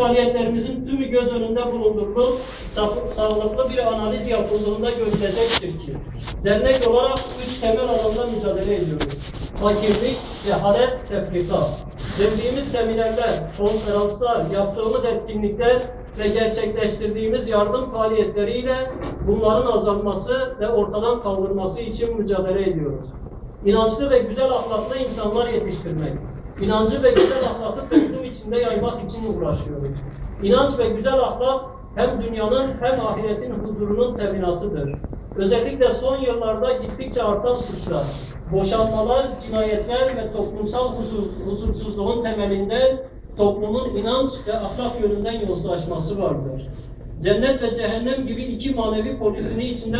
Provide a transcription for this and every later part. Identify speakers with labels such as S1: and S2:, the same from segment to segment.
S1: Faaliyetlerimizin tümü göz önünde bulundurulup sağlıklı bir analiz yapıldığında görülecektir ki dernek olarak 3 temel alanda mücadele ediyoruz. Fakirlik, cehalet, tefrika. Verdiğimiz seminerler, konferanslar, yaptığımız etkinlikler ve gerçekleştirdiğimiz yardım faaliyetleriyle bunların azalması ve ortadan kaldırılması için mücadele ediyoruz. İnançlı ve güzel ahlaklı insanlar yetiştirmek, İnancı ve güzel ahlakı toplum içinde yaymak için uğraşıyoruz. İnanç ve güzel ahlak hem dünyanın hem ahiretin huzurunun teminatıdır. Özellikle son yıllarda gittikçe artan suçlar, boşanmalar, cinayetler ve toplumsal huzursuzluğun temelinde toplumun inanç ve ahlak yönünden yozlaşması vardır. Cennet ve cehennem gibi iki manevi polisini içinde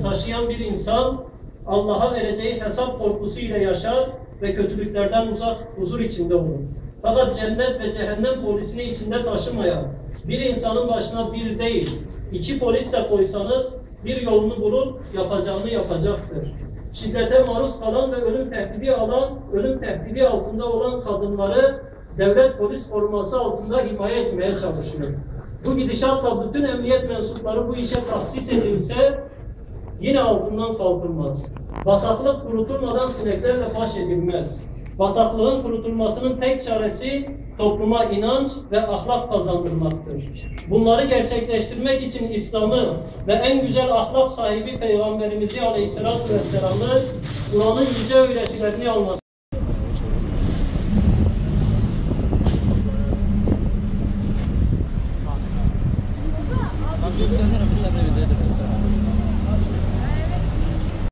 S1: taşıyan bir insan, Allah'a vereceği hesap korkusu ile yaşar ve kötülüklerden uzak huzur içinde olur. Fakat cennet ve cehennem polisini içinde taşımayan bir insanın başına bir değil, 2 polis de koysanız bir yolunu bulup yapacağını yapacaktır. Şiddete maruz kalan ve ölüm tehdidi altında olan kadınları devlet polis koruması altında himaye etmeye çalışıyor. Bu gidişatla bütün emniyet mensupları bu işe tahsis edilse yine altından kalkılmaz. Bataklık kurutulmadan sineklerle baş edilmez. Bataklığın kurutulmasının tek çaresi topluma inanç ve ahlak kazandırmaktır. Bunları gerçekleştirmek için İslam'ı ve en güzel ahlak sahibi Peygamberimizi Aleyhisselatü Vesselam'ı, Kur'an'ın yüce öğretilerini almak